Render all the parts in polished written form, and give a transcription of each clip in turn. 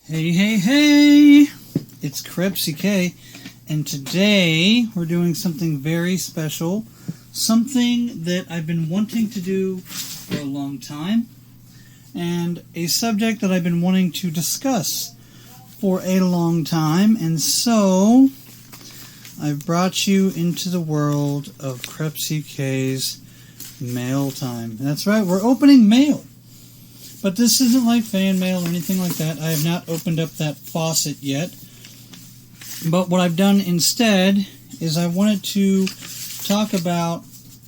Hey, hey, hey! It's KrepsyK, and today we're doing something very special, something that I've been wanting to do for a long time, and a subject that I've been wanting to discuss for a long time, and so I've brought you into the world of KrepsyK's mail time. That's right, we're opening mail. But this isn't like fan mail or anything like that. I have not opened up that faucet yet. But what I've done instead is I wanted to talk about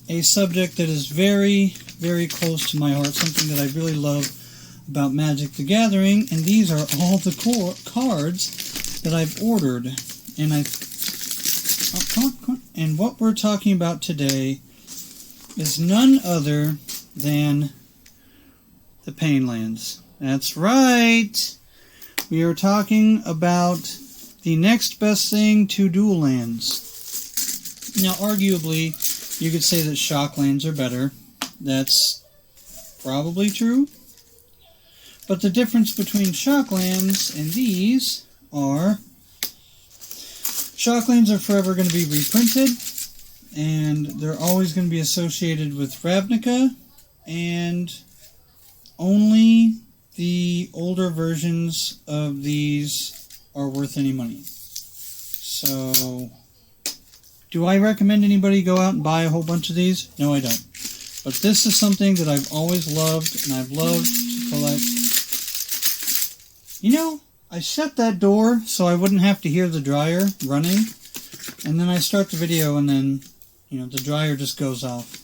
a subject that is very, very close to my heart, something that I really love about Magic the Gathering, and these are all the cards that I've ordered. And come on. And what we're talking about today is none other than the Painlands. That's right. We are talking about the next best thing to dual lands. Now, arguably, you could say that shock lands are better. That's probably true. But the difference between shock lands and these are shock lands are forever going to be reprinted, and they're always going to be associated with Ravnica, and only the older versions of these are worth any money. So, do I recommend anybody go out and buy a whole bunch of these? No, I don't. But this is something that I've always loved, and I've loved to collect. You know, I shut that door so I wouldn't have to hear the dryer running, and then I start the video, and then, the dryer just goes off.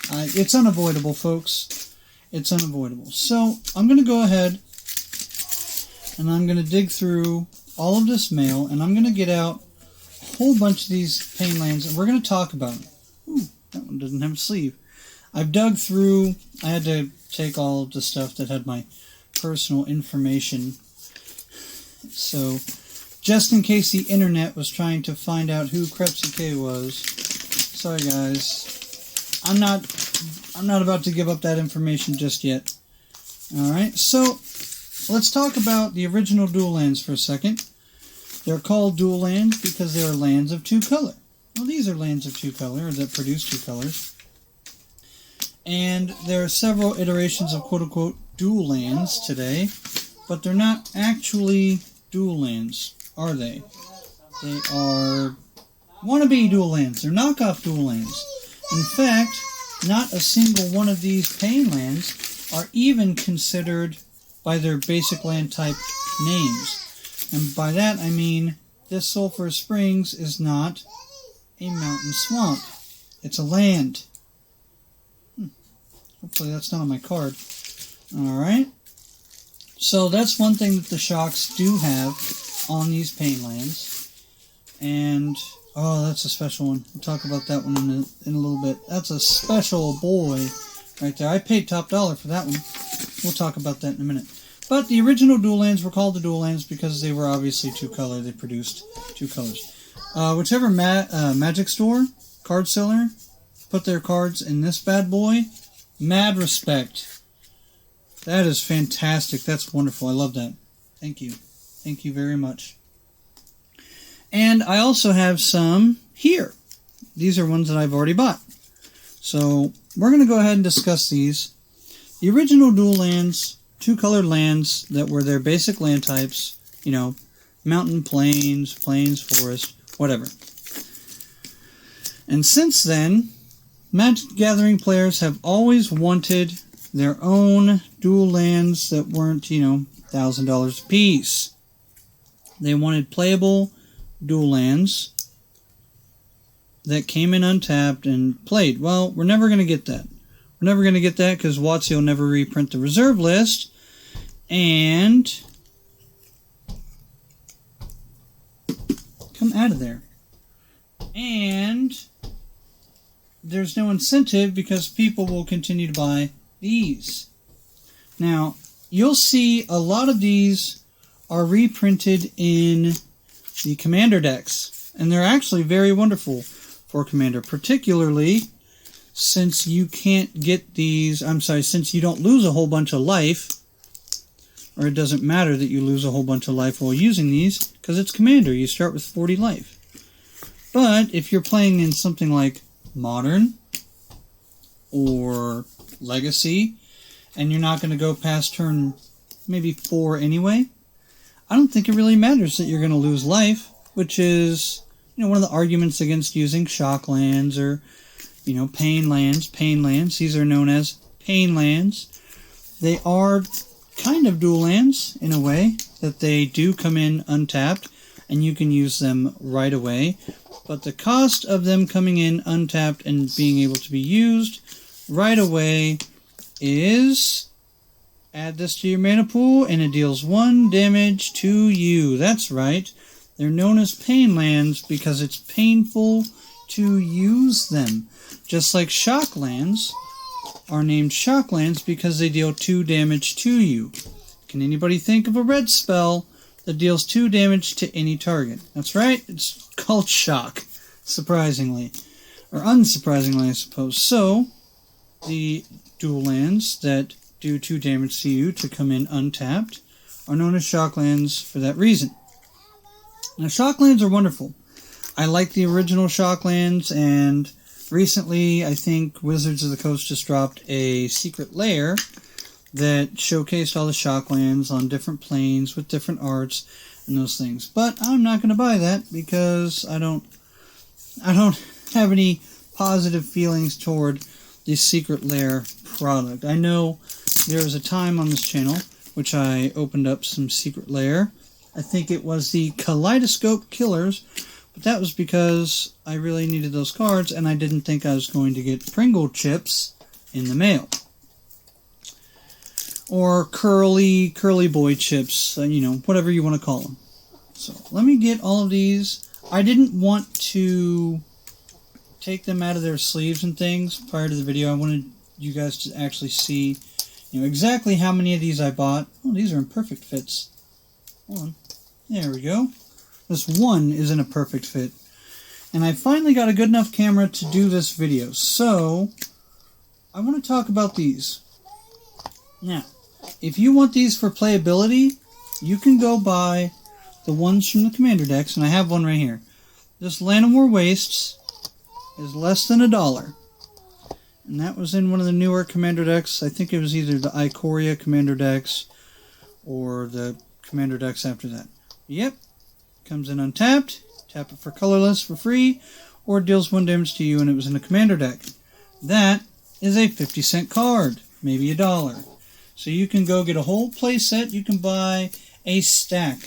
It's unavoidable, folks. It's unavoidable. So, I'm going to go ahead and I'm going to dig through all of this mail, and I'm going to get out a whole bunch of these Painlands, and we're going to talk about them. Ooh, that one doesn't have a sleeve. I've dug through. I had to take all of the stuff that had my personal information. So, just in case the internet was trying to find out who KrepsyK was, sorry guys, I'm not about to give up that information just yet. Alright, so let's talk about the original dual lands for a second. They're called dual lands because they are lands of two color. Well, these are lands of two color, or that produce two colors. And there are several iterations of quote-unquote dual lands today, but they're not actually dual lands, are they? They are wannabe dual lands. They're knockoff dual lands. In fact, not a single one of these Painlands are even considered by their basic land type names. And by that I mean this Sulfurous Springs is not a mountain swamp. It's a land. Hopefully that's not on my card. Alright. So that's one thing that the shocks do have on these Painlands. And oh, that's a special one. We'll talk about that one in a little bit. That's a special boy right there. I paid top dollar for that one. We'll talk about that in a minute. But the original dual lands were called the dual lands because they were obviously two color. They produced two colors. Whichever magic store, card seller, put their cards in this bad boy, mad respect. That is fantastic. That's wonderful. I love that. Thank you. Thank you very much. And I also have some here. These are ones that I've already bought. So we're going to go ahead and discuss these. The original dual lands, two-colored lands that were their basic land types, mountain, plains, forest, whatever. And since then, Magic the Gathering players have always wanted their own dual lands that weren't, $1,000 a piece. They wanted playable dual lands that came in untapped and played. Well, we're never going to get that. We're never going to get that because WotC will never reprint the reserve list. And come out of there. And there's no incentive because people will continue to buy these. Now, you'll see a lot of these are reprinted in the Commander decks, and they're actually very wonderful for Commander, particularly since you can't get these, since you don't lose a whole bunch of life or it doesn't matter that you lose a whole bunch of life while using these, because it's Commander. You start with 40 life. But if you're playing in something like Modern or Legacy, and you're not going to go past turn maybe 4 anyway, I don't think it really matters that you're going to lose life, which is, one of the arguments against using shock lands or, pain lands. Pain lands, these are known as pain lands. They are kind of dual lands in a way that they do come in untapped and you can use them right away. But the cost of them coming in untapped and being able to be used right away is, add this to your mana pool and it deals 1 damage to you. That's right. They're known as pain lands because it's painful to use them. Just like shock lands are named shock lands because they deal 2 damage to you. Can anybody think of a red spell that deals 2 damage to any target? That's right, it's called shock, surprisingly. Or unsurprisingly, I suppose. So, the dual lands that do 2 damage to you to come in untapped are known as shock lands for that reason. Now, shock lands are wonderful. I like the original shock lands, and recently, I think Wizards of the Coast just dropped a secret lair that showcased all the shock lands on different planes with different arts and those things. But I'm not going to buy that because I don't have any positive feelings toward the secret lair product. I know there was a time on this channel which I opened up some secret lair. I think it was the Kaleidoscope Killers, but that was because I really needed those cards and I didn't think I was going to get Pringle chips in the mail. Or curly boy chips, whatever you want to call them. So let me get all of these. I didn't want to take them out of their sleeves and things prior to the video. I wanted you guys to actually see, exactly how many of these I bought. Oh, these are in perfect fits. Hold on. There we go. This one is in a perfect fit. And I finally got a good enough camera to do this video. So, I want to talk about these. Now, if you want these for playability, you can go buy the ones from the Commander decks, and I have one right here. This Land of War Wastes is less than $1. And that was in one of the newer Commander decks. I think it was either the Ikoria Commander decks or the Commander decks after that. Yep. Comes in untapped. Tap it for colorless for free, or it deals 1 damage to you, and it was in a Commander deck. That is a 50-cent card. Maybe $1. So you can go get a whole play set. You can buy a stack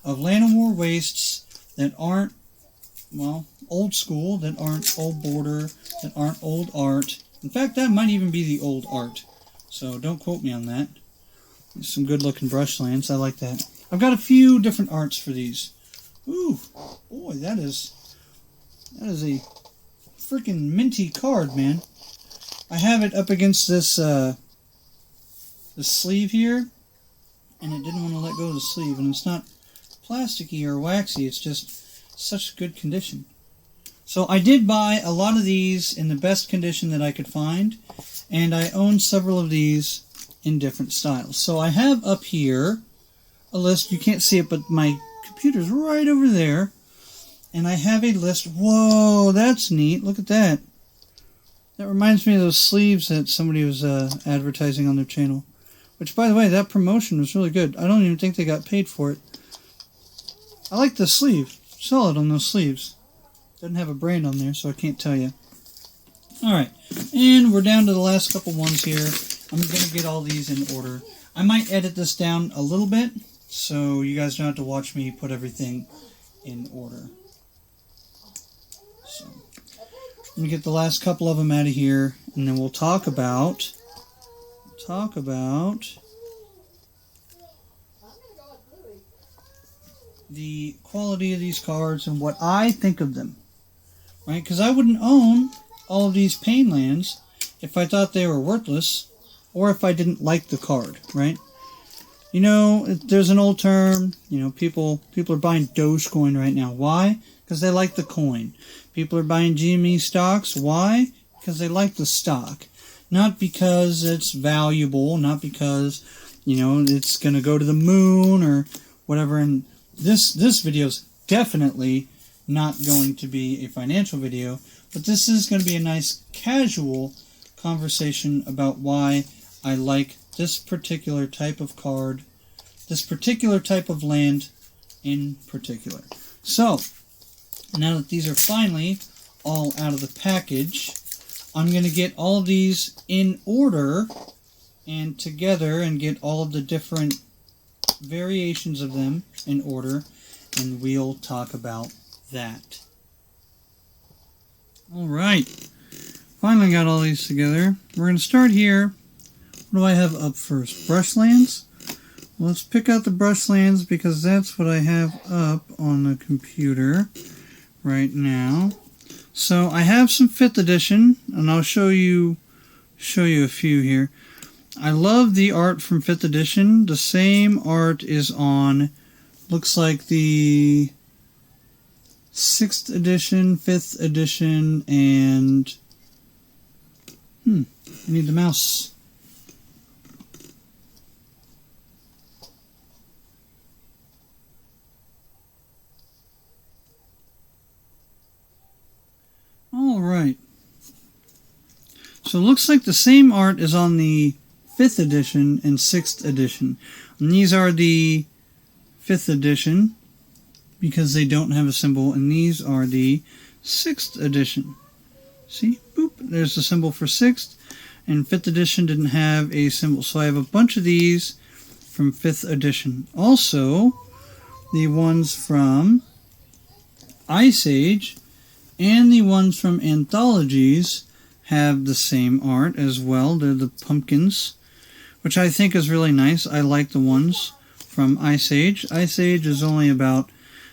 of Land of War Wastes that aren't, old school, that aren't old border, that aren't old art. In fact, that might even be the old art. So don't quote me on that. There's some good looking Brushlands. I like that. I've got a few different arts for these. Ooh, boy, that is a freaking minty card, man. I have it up against this the sleeve here, and it didn't want to let go of the sleeve, and it's not plasticky or waxy, it's just such good condition. So I did buy a lot of these in the best condition that I could find, and I own several of these in different styles. So I have up here a list. You can't see it, but my computer's right over there, and I have a list. Whoa, that's neat. Look at that. That reminds me of those sleeves that somebody was advertising on their channel. Which, by the way, that promotion was really good. I don't even think they got paid for it. I like the sleeve. Solid on those sleeves. Doesn't have a brand on there, so I can't tell you. Alright, and we're down to the last couple ones here. I'm going to get all these in order. I might edit this down a little bit, so you guys don't have to watch me put everything in order. So, let me get the last couple of them out of here, and then we'll talk about the quality of these cards and what I think of them. Right? Because I wouldn't own all of these pain lands if I thought they were worthless or if I didn't like the card, right? There's an old term, people are buying Dogecoin right now. Why? Because they like the coin. People are buying GME stocks. Why? Because they like the stock. Not because it's valuable, not because you know, it's going to go to the moon or whatever. And this video's definitely not going to be a financial video, but this is going to be a nice casual conversation about why I like this particular type of card, this particular type of land in particular. So, now that these are finally all out of the package, I'm going to get all of these in order and together and get all of the different variations of them in order, and we'll talk about that. Alright, finally got all these together. We're going to start here. What do I have up first? Brushlands? Let's pick out the Brushlands because that's what I have up on the computer right now. So I have some 5th edition, and I'll show you a few here. I love the art from 5th edition. The same art is on, looks like the 6th edition, 5th edition, and I need the mouse. Alright. So it looks like the same art is on the 5th edition and 6th edition. And these are the 5th edition because they don't have a symbol, and these are the 6th edition. See? Boop. There's the symbol for 6th, and 5th edition didn't have a symbol. So I have a bunch of these from 5th edition. Also, the ones from Ice Age and the ones from anthologies have the same art as well. They're the pumpkins, which I think is really nice. I like the ones from Ice Age. Ice Age is only about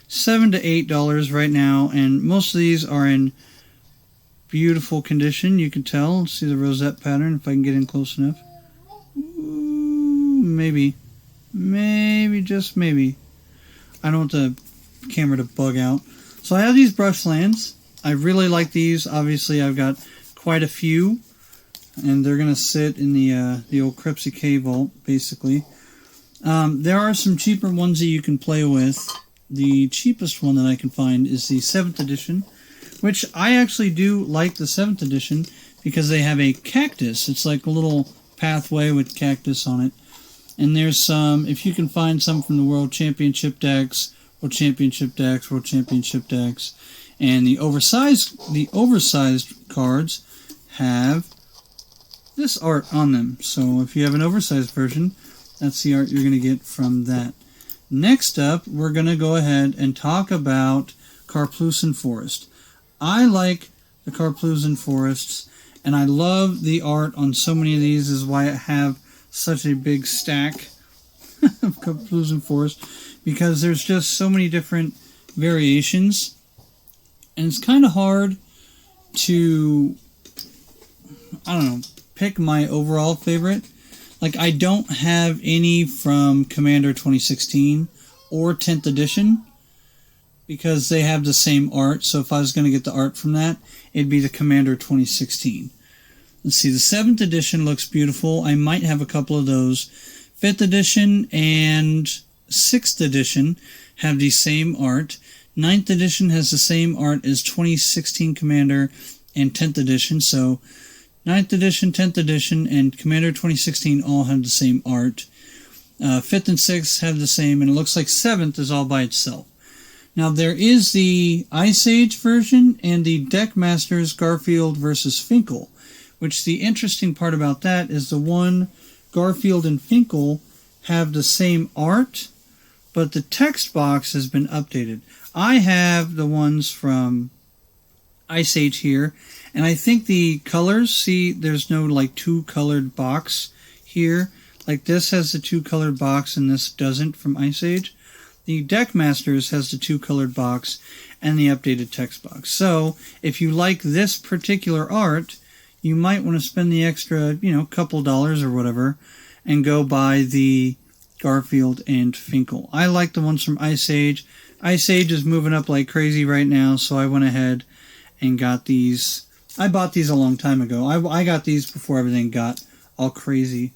$7 to $8 right now, and most of these are in beautiful condition. You can tell. See the rosette pattern if I can get in close enough. Ooh, maybe, just maybe. I don't want the camera to bug out. So I have these Brushlands. I really like these. Obviously, I've got quite a few, and they're going to sit in the old KrepsyK vault, basically. There are some cheaper ones that you can play with. The cheapest one that I can find is the 7th edition, which I actually do like the 7th edition because they have a cactus. It's like a little pathway with cactus on it. And there's some, if you can find some from the World Championship decks, World Championship decks, World Championship decks, and the oversized cards have this art on them. So if you have an oversized version, that's the art you're going to get from that. Next up, we're going to go ahead and talk about Karplusan Forest. I like the Karplusan Forests, and I love the art on so many of these. This is why I have such a big stack of Karplusan Forest, because there's just so many different variations. And it's kind of hard to, I don't know, pick my overall favorite. Like, I don't have any from Commander 2016 or 10th edition because they have the same art. So if I was going to get the art from that, it'd be the Commander 2016. Let's see, the 7th edition looks beautiful. I might have a couple of those. 5th edition and 6th edition have the same art. 9th edition has the same art as 2016 Commander and 10th edition. So 9th edition, 10th edition, and Commander 2016 all have the same art. 5th and 6th have the same, and it looks like 7th is all by itself. Now there is the Ice Age version and the Deckmasters Garfield versus Finkel, which the interesting part about that is the one Garfield and Finkel have the same art, but the text box has been updated. I have the ones from Ice Age here, and I think the colors, see, there's no like two colored box here. Like this has the two colored box and this doesn't from Ice Age. The Deckmasters has the two colored box and the updated text box. So if you like this particular art, you might want to spend the extra, couple dollars or whatever and go buy the Garfield and Finkel. I like the ones from Ice Age. Ice Age is moving up like crazy right now, so I went ahead and got these. I bought these a long time ago. I got these before everything got all crazy.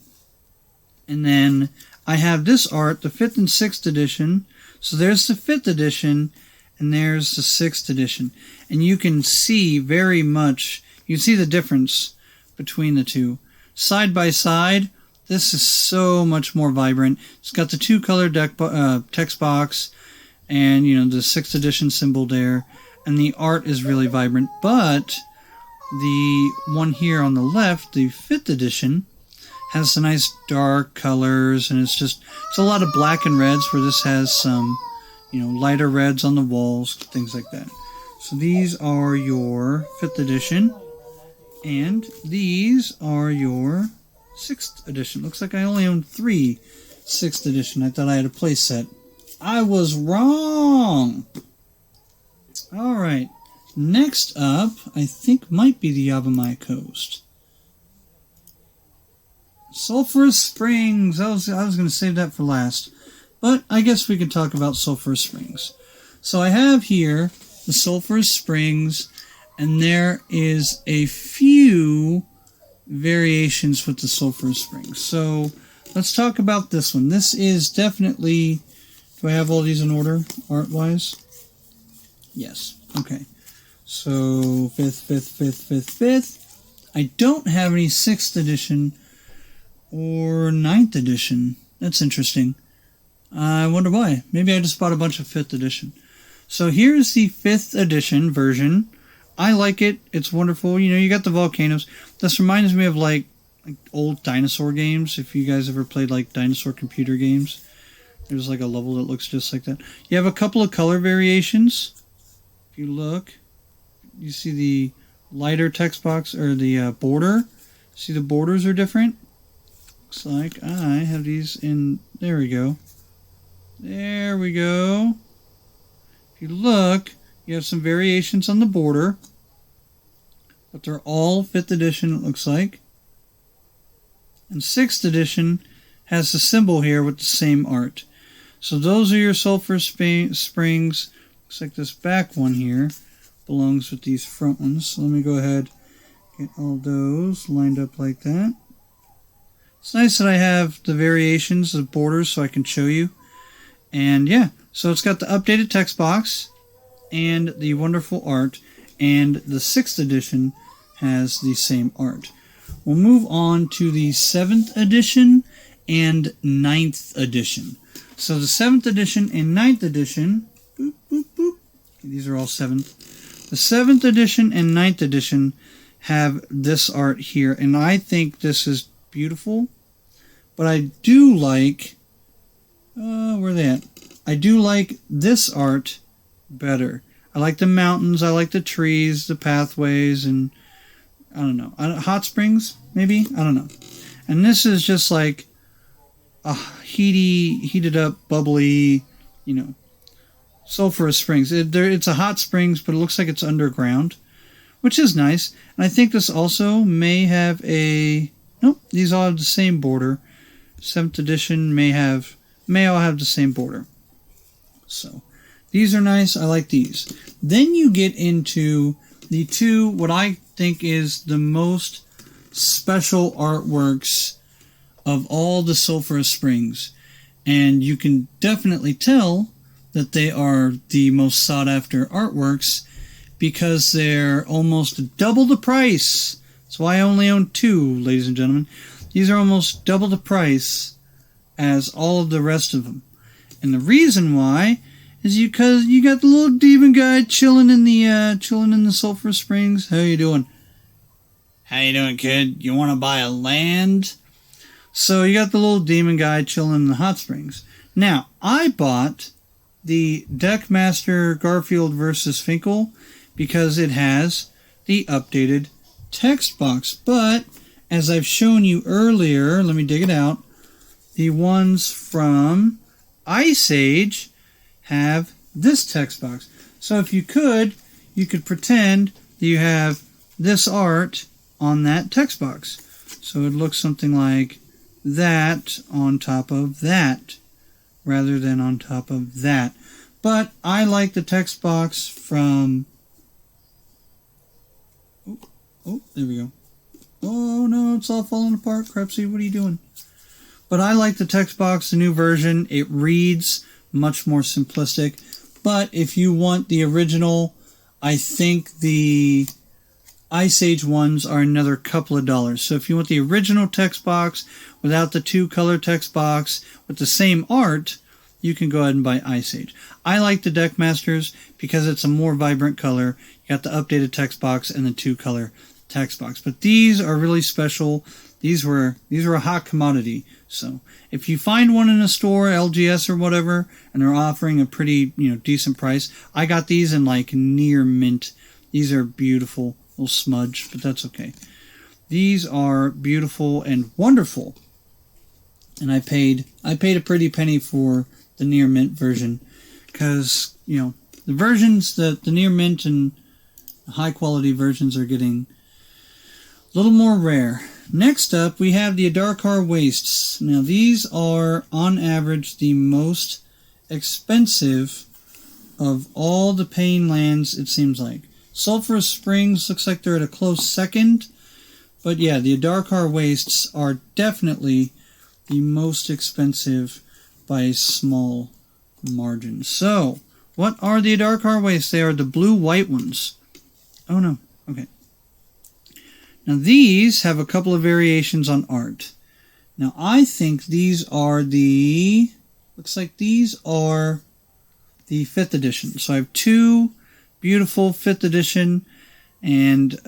And then I have this art, the 5th and 6th edition. So there's the 5th edition, and there's the 6th edition. And you can see very much, you can see the difference between the two. Side by side, this is so much more vibrant. It's got the 2-color text box, and the 6th edition symbol there. And the art is really vibrant. But the one here on the left, the 5th edition, has some nice dark colors, and it's a lot of black and reds, where this has some, lighter reds on the walls, things like that. So these are your 5th edition, and these are your 6th edition. Looks like I only own 3 6th edition. I thought I had a play set. I was wrong! Alright, next up, I think might be the Yavimaya Coast. Sulfurous Springs. I was going to save that for last. But I guess we can talk about Sulfurous Springs. So I have here the Sulfurous Springs, and there is a few variations with the Sulfurous Springs. So let's talk about this one. This is definitely... Do I have all these in order, art-wise? Yes. Okay. So 5th. I don't have any 6th edition or 9th edition. That's interesting. I wonder why. Maybe I just bought a bunch of 5th edition. So here's the 5th edition version. I like it. It's wonderful. You got the volcanoes. This reminds me of like old dinosaur games. If you guys ever played like dinosaur computer games, there's like a level that looks just like that. You have a couple of color variations. If you look, you see the lighter text box, or the border. See the borders are different? Looks like I have these in... There we go. There we go. If you look, you have some variations on the border. But they're all 5th edition, it looks like. And 6th edition has the symbol here with the same art. So those are your Sulfurous Springs. Looks like this back one here belongs with these front ones. So let me go ahead and get all those lined up like that. It's nice that I have the variations of borders so I can show you. And yeah, so it's got the updated text box and the wonderful art. And the 6th edition has the same art. We'll move on to the 7th edition and 9th edition. So the 7th edition and 9th edition, boop, boop, boop. These are all 7th. The 7th edition and 9th edition have this art here, and I think this is beautiful. But I do like, where are they at? I do like this art better. I like the mountains, I like the trees, the pathways, and I don't know. Hot springs, maybe? I don't know. And this is just like a heated up, bubbly, sulfurous springs. It's a hot springs, but it looks like it's underground, which is nice. And I think this also may have a... Nope, these all have the same border. 7th edition may all have the same border. So, these are nice. I like these. Then you get into the two, what I think is the most special artworks of all the Sulfurous Springs. And you can definitely tell that they are the most sought after artworks because they're almost double the price. That's why I only own 2, ladies and gentlemen. These are almost double the price as all of the rest of them. And the reason why is because you got the little demon guy chilling in the Sulfurous Springs. How you doing? How you doing, kid? You want to buy a land? So you got the little demon guy chilling in the hot springs. Now, I bought the Deckmaster Garfield vs. Finkel because it has the updated text box. But, as I've shown you earlier, let me dig it out, the ones from Ice Age have this text box. So if you could pretend that you have this art on that text box. So it looks something like that on top of that, rather than on top of that. But I like the text box from... Oh, there we go. Oh no, it's all falling apart. Krepsy, what are you doing? But I like the text box, the new version. It reads much more simplistic. But if you want the original, I think the Ice Age ones are another couple of dollars. So if you want the original text box without the 2-color text box with the same art, you can go ahead and buy Ice Age. I like the Deckmasters because it's a more vibrant color. You got the updated text box and the 2-color text box. But these are really special. These were a hot commodity. So if you find one in a store, LGS or whatever, and they're offering a pretty decent price, I got these in like near mint. These are beautiful. Little smudge, but that's okay. These are beautiful and wonderful. And I paid a pretty penny for the near mint version because the versions, the near mint and high quality versions are getting a little more rare. Next up, we have the Adarkar wastes. Now these are on average the most expensive of all the Pain lands, it seems like. Sulfurous Springs looks like they're at a close second. But yeah, the Adarkar wastes are definitely the most expensive by a small margin. So, what are the Adarkar wastes? They are the blue-white ones. Oh no, okay. Now these have a couple of variations on art. Now I think these are looks like these are the 5th edition. So I have 2 beautiful 5th edition, and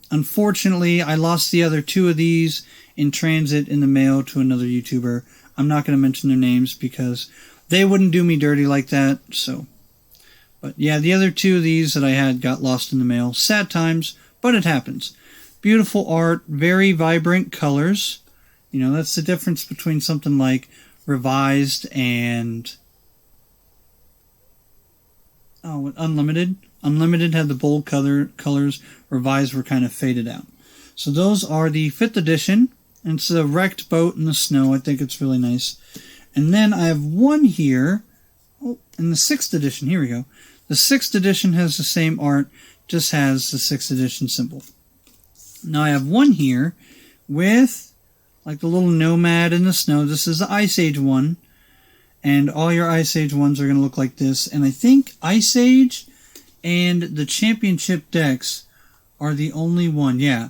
unfortunately I lost the other 2 of these in transit in the mail to another YouTuber. I'm not going to mention their names because they wouldn't do me dirty like that. So, but yeah, the other 2 of these that I had got lost in the mail. Sad times, but it happens. Beautiful art, very vibrant colors. That's the difference between something like Revised and Unlimited. Unlimited had the bold colors. Revised were kind of faded out. So those are the 5th edition. And it's a wrecked boat in the snow. I think it's really nice. And then I have one here. Oh, in the 6th edition. Here we go. The 6th edition has the same art. Just has the 6th edition symbol. Now I have one here with like the little nomad in the snow. This is the Ice Age one. And all your Ice Age ones are going to look like this. And I think Ice Age and the Championship decks are the only one. Yeah,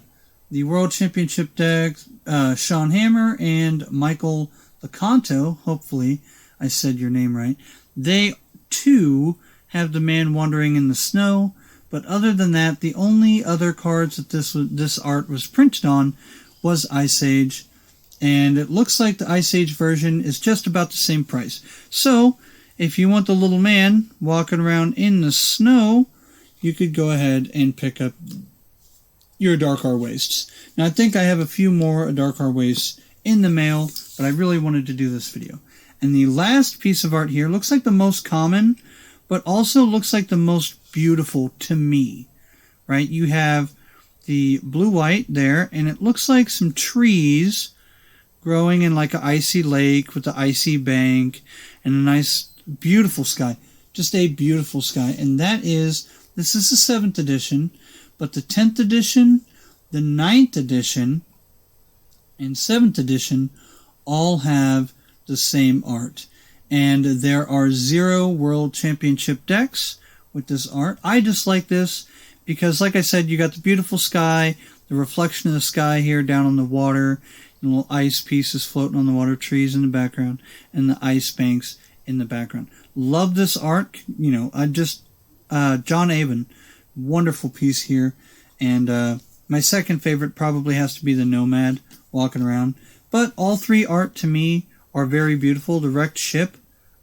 the World Championship decks, Sean Hammer and Michael Lecanto, hopefully I said your name right. They, too, have the man wandering in the snow. But other than that, the only other cards that this art was printed on was Ice Age. And it looks like the Ice Age version is just about the same price. So, if you want the little man walking around in the snow, you could go ahead and pick up your Adarkar wastes. Now, I think I have a few more Adarkar wastes in the mail, but I really wanted to do this video. And the last piece of art here looks like the most common, but also looks like the most beautiful to me. Right? You have the blue-white there, and it looks like some trees growing in like an icy lake with the icy bank and a nice, beautiful sky. Just a beautiful sky. And this is the 7th edition, but the 10th edition, the 9th edition, and 7th edition all have the same art. And there are 0 World Championship decks with this art. I just like this because, like I said, you got the beautiful sky, the reflection of the sky here down on the water, and little ice pieces floating on the water, trees in the background, and the ice banks in the background. Love this art. John Avon, wonderful piece here. And my second favorite probably has to be the Nomad walking around. But all 3 art to me are very beautiful. The wrecked ship,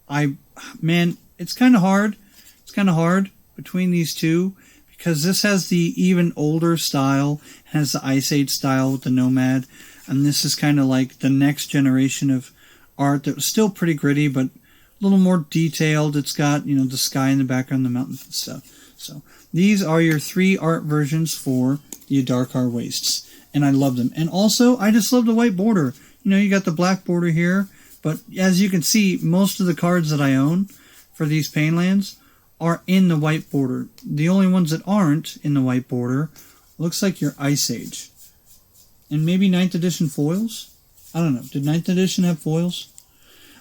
it's kind of hard. It's kind of hard between these 2 because this has the even older style, has the Ice Age style with the Nomad. And this is kind of like the next generation of art that was still pretty gritty, but a little more detailed. It's got, the sky in the background, the mountains and stuff. So these are your 3 art versions for the Adarkar wastes. And I love them. And also, I just love the white border. You got the black border here. But as you can see, most of the cards that I own for these Painlands are in the white border. The only ones that aren't in the white border looks like your Ice Age. And maybe 9th edition foils? I don't know. Did 9th edition have foils?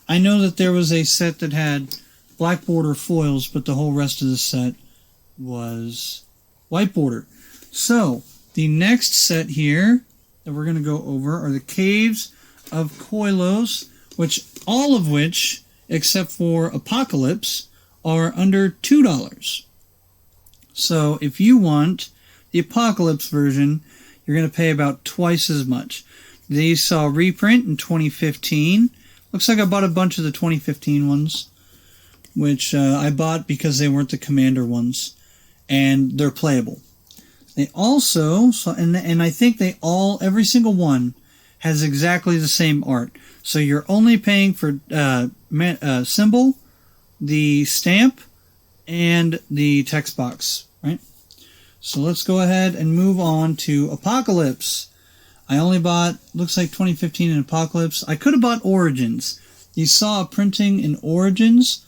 I know that there was a set that had black border foils, but the whole rest of the set was white border. So, the next set here that we're going to go over are the Caves of Koilos, all of which, except for Apocalypse, are under $2. So, if you want the Apocalypse version, you're going to pay about twice as much. These saw reprint in 2015. Looks like I bought a bunch of the 2015 ones, which I bought because they weren't the Commander ones, and they're playable. They also, and I think every single one has exactly the same art. So you're only paying for symbol, the stamp, and the text box, right? So let's go ahead and move on to Apocalypse. I only bought, looks like 2015 in Apocalypse. I could have bought Origins. You saw a printing in Origins,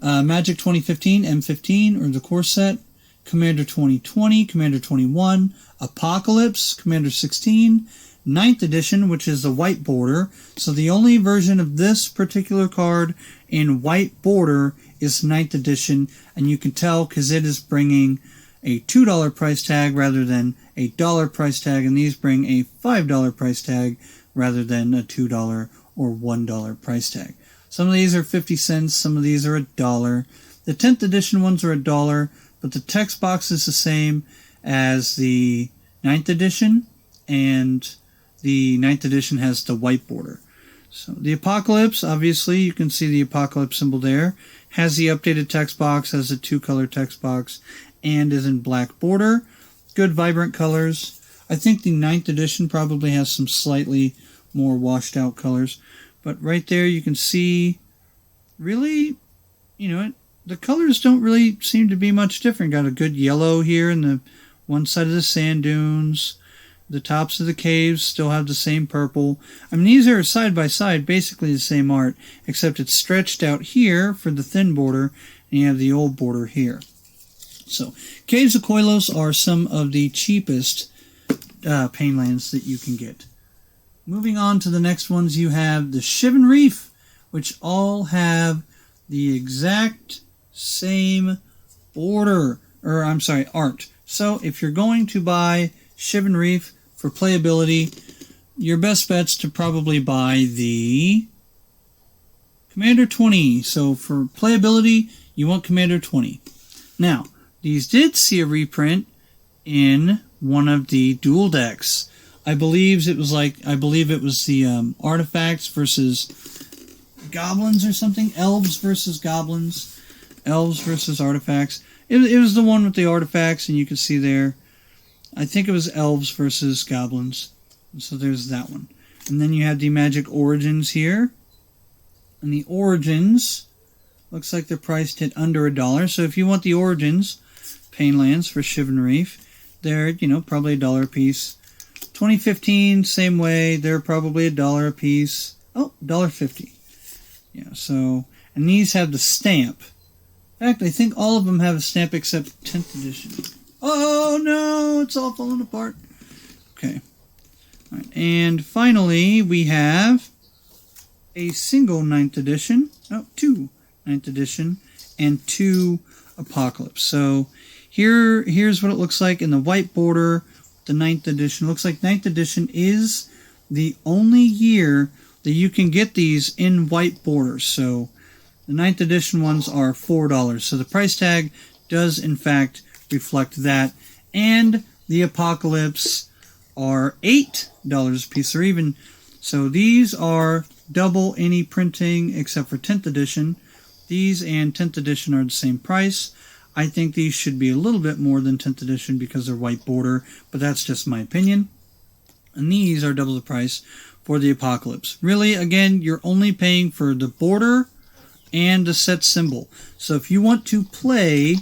Magic 2015, M15, or the core set, Commander 2020, Commander 21, Apocalypse, Commander 16, 9th edition, which is the white border. So the only version of this particular card in white border is 9th edition, and you can tell because it is bringing a $2 price tag rather than a $1 price tag, and these bring a $5 price tag rather than a $2 or $1 price tag. Some of these are 50 cents, some of these are $1. The 10th edition ones are $1, but the text box is the same as the 9th edition, and the 9th edition has the white border. So the Apocalypse, obviously, you can see the Apocalypse symbol there, has the updated text box, has a 2-color text box, and is in black border. Good vibrant colors. I think the 9th edition probably has some slightly more washed out colors. But right there you can see, really, the colors don't really seem to be much different. Got a good yellow here in the one side of the sand dunes. The tops of the caves still have the same purple. I mean, these are side by side, basically the same art, except it's stretched out here for the thin border, and you have the old border here. So, Caves of Koilos are some of the cheapest Painlands that you can get. Moving on to the next ones, you have the Shivan Reef, which all have the exact same border, art. So, if you're going to buy Shivan Reef for playability, your best bet's to probably buy the Commander 20. So, for playability, you want Commander 20. Now, these did see a reprint in one of the dual decks. I believe it was the artifacts versus goblins or something. Elves versus goblins. Elves versus artifacts. It was the one with the artifacts, and you can see there. I think it was elves versus goblins. So there's that one. And then you have the Magic Origins here. And the Origins, looks like they're priced at under $1. So if you want the Origins Painlands for Shivan Reef, they're, probably $1 a piece. 2015, same way, they're probably $1 a piece. Oh, $1.50. Yeah, so, and these have the stamp. In fact, I think all of them have a stamp except 10th edition. Oh no, it's all falling apart. Okay. All right. And finally, we have a single 9th edition. No, 2 9th edition and 2 Apocalypse. So here's what it looks like in the white border. The 9th edition. Looks like 9th edition is the only year that you can get these in white borders. So the 9th edition ones are $4. So the price tag does in fact reflect that. And the Apocalypse are $8 a piece, or even, so these are double any printing except for 10th edition. These and 10th edition are the same price. I think these should be a little bit more than 10th edition because they're white border, but that's just my opinion. And these are double the price for the Apocalypse. Really, again, you're only paying for the border and the set symbol. So if you want to play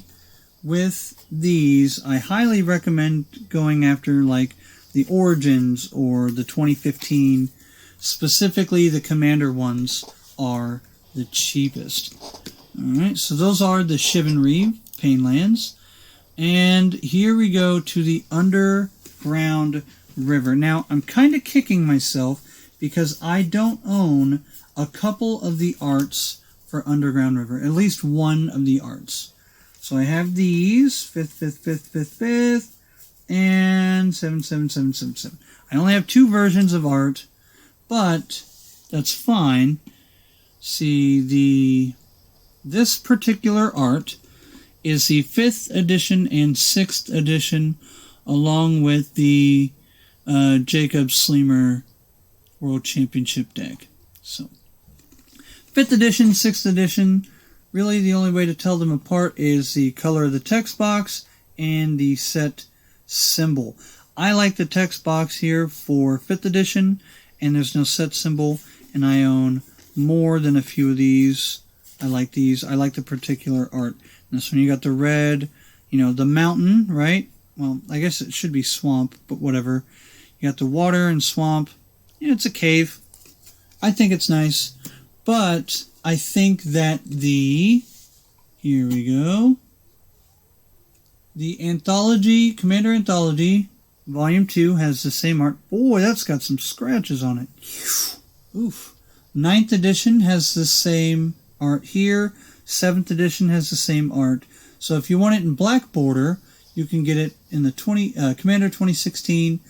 with these, I highly recommend going after like the Origins or the 2015. Specifically, the Commander ones are the cheapest. Alright, so those are the Shivan Reef Painlands. And here we go to the Underground River. Now, I'm kind of kicking myself because I don't own a couple of the arts for Underground River, at least one of the arts. So I have these, 5th, 5th, 5th, 5th, 5th, and 7, 7, 7, 7, 7. I only have 2 versions of art, but that's fine. See, this particular art is the 5th edition and 6th edition, along with the Jacob Sleemer World Championship deck. So, 5th edition, 6th edition, really the only way to tell them apart is the color of the text box and the set symbol. I like the text box here for 5th edition, and there's no set symbol, and I own more than a few of these. I like these. I like the particular art. And this one, you got the red, the mountain, right? Well, I guess it should be swamp, but whatever. You got the water and swamp. It's a cave. I think it's nice. But I think that here we go. The Anthology, Commander Anthology, Volume 2 has the same art. Boy, that's got some scratches on it. Oof. 9th edition has the same art here. 7th edition has the same art. So if you want it in black border, you can get it in the Commander 2016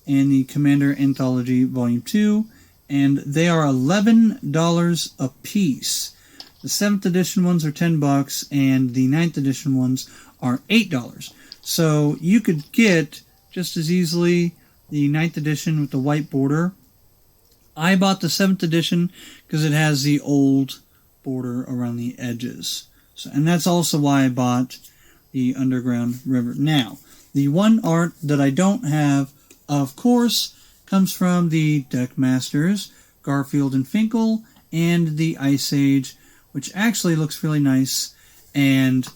and the Commander Anthology Volume 2. And they are $11 a piece. The 7th edition ones are $10, and the 9th edition ones are $8. So you could get just as easily the 9th edition with the white border. I bought the 7th edition because it has the old border around the edges. So, and that's also why I bought the Underground River. Now, the one art that I don't have, of course, comes from the Deck Masters, Garfield and Finkel, and the Ice Age, which actually looks really nice. And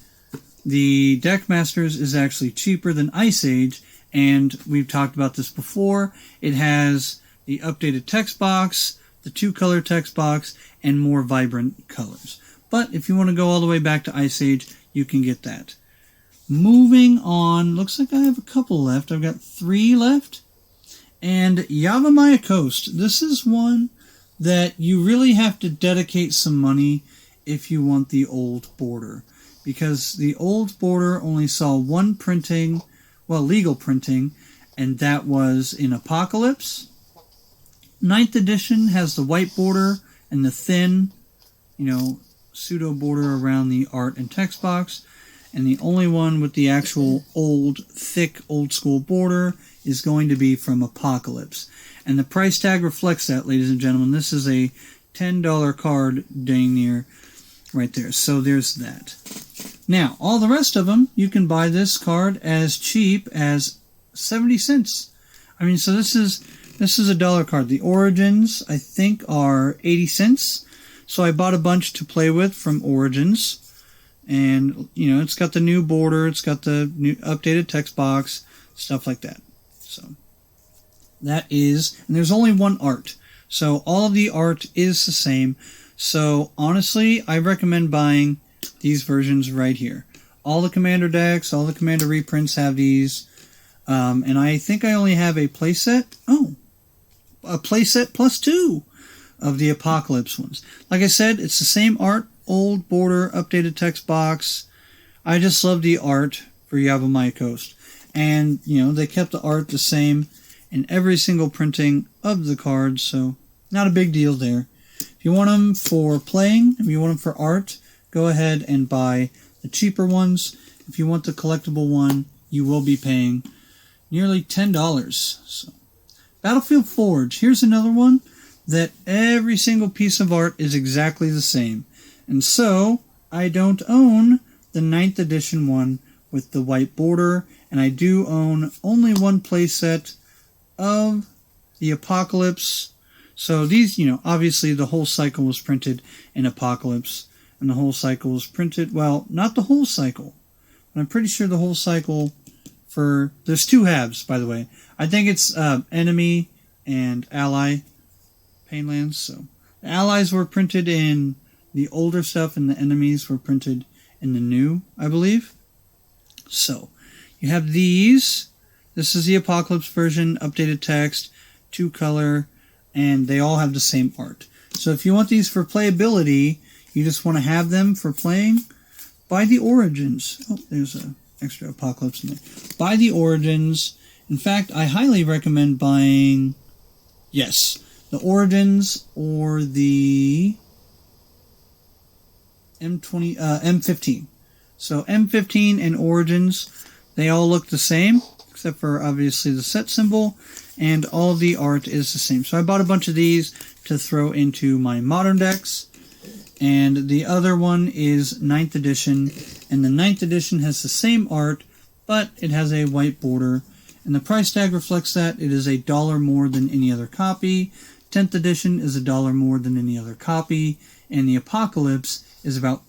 the Deck Masters is actually cheaper than Ice Age, and we've talked about this before. It has the updated text box, the 2-color text box, and more vibrant colors. But if you want to go all the way back to Ice Age, you can get that. Moving on, looks like I have a couple left. I've got 3 left. And Yavimaya Coast. This is one that you really have to dedicate some money if you want the old border. Because the old border only saw one printing, well, legal printing, and that was in Apocalypse. 9th edition has the white border and the thin, pseudo border around the art and text box. And the only one with the actual old, thick, old school border is going to be from Apocalypse. And the price tag reflects that, ladies and gentlemen. This is a $10 card dang near right there. So there's that. Now, all the rest of them, you can buy this card as cheap as 70 cents. I mean, so this is a dollar card. The Origins, I think, are 80 cents. So I bought a bunch to play with from Origins. And, it's got the new border, it's got the new updated text box, stuff like that. So, that is, and there's only one art. So, all of the art is the same. So, honestly, I recommend buying these versions right here. All the Commander decks, all the Commander reprints have these. And I think I only have a playset. Oh, a playset plus 2 of the Apocalypse ones. Like I said, it's the same art. Old border, updated text box. I just love the art for Yavimaya Coast. And, they kept the art the same in every single printing of the cards, so not a big deal there. If you want them for playing, if you want them for art, go ahead and buy the cheaper ones. If you want the collectible one, you will be paying nearly $10. So, Battlefield Forge. Here's another one that every single piece of art is exactly the same. And so, I don't own the 9th edition one with the white border, and I do own only one playset of the Apocalypse. So these, obviously the whole cycle was printed in Apocalypse, and the whole cycle was printed, well, not the whole cycle, but I'm pretty sure the whole cycle there's 2 halves, by the way. I think it's Enemy and Ally Painlands, so the Allies were printed in the older stuff, and the Enemies were printed in the new, I believe. So, you have these. This is the Apocalypse version, updated text, 2-color, and they all have the same art. So if you want these for playability, you just want to have them for playing, buy the Origins. Oh, there's an extra Apocalypse in there. Buy the Origins. In fact, I highly recommend buying, yes, the Origins or the M15. So M15 and Origins, they all look the same, except for obviously the set symbol, and all the art is the same. So I bought a bunch of these to throw into my modern decks, and the other one is 9th edition, and the 9th edition has the same art, but it has a white border, and the price tag reflects that. It is $1 more than any other copy. 10th edition is $1 more than any other copy, and the Apocalypse is about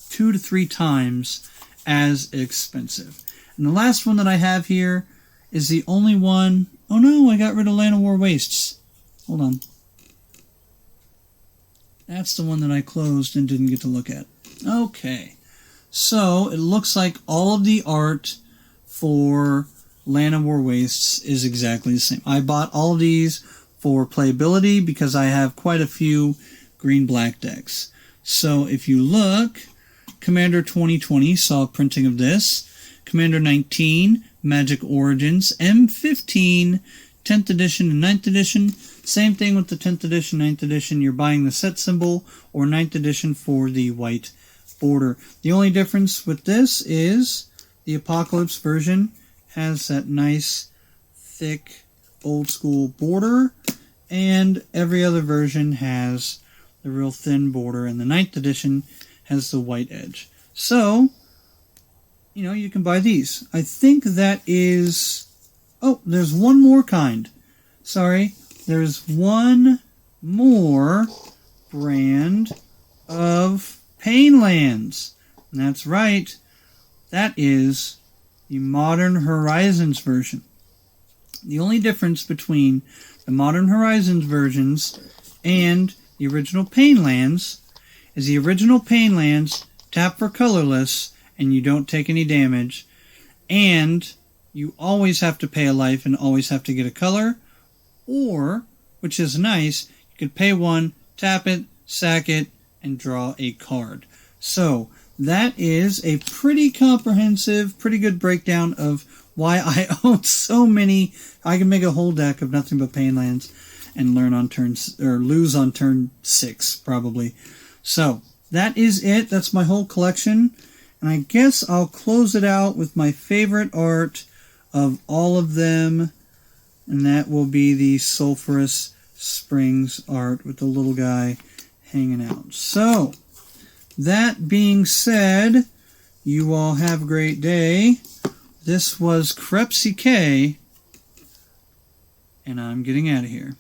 2 to 3 times as expensive. And the last one that I have here is the only one. Oh no, I got rid of Land of War Wastes. Hold on. That's the one that I closed and didn't get to look at. Okay. So it looks like all of the art for Land of War Wastes is exactly the same. I bought all of these for playability because I have quite a few green-black decks. So if you look, Commander 2020 saw a printing of this. Commander 19, Magic Origins, M15, 10th edition and 9th edition. Same thing with the 10th edition, 9th edition. You're buying the set symbol or 9th edition for the white border. The only difference with this is the Apocalypse version has that nice, thick, old school border, and every other version has the real thin border, and the 9th edition has the white edge. So, you know, you can buy these. I think that is... Oh, there's one more kind. Sorry. There's one more brand of Painlands. And that's right. That is the Modern Horizons version. The only difference between the Modern Horizons versions and the original Painlands is the original Painlands tap for colorless and you don't take any damage, and you always have to pay a life and always have to get a color, or, which is nice, you could pay one, tap it, sack it, and draw a card. So that is a pretty comprehensive, pretty good breakdown of why I own so many. I can make a whole deck of nothing but Painlands and learn on turns, or lose on turn 6 probably. So that is it. That's my whole collection, and I guess I'll close it out with my favorite art of all of them, and that will be the Sulfurous Springs art with the little guy hanging out. So that being said, you all have a great day. This was KrepsyK, and I'm getting out of here.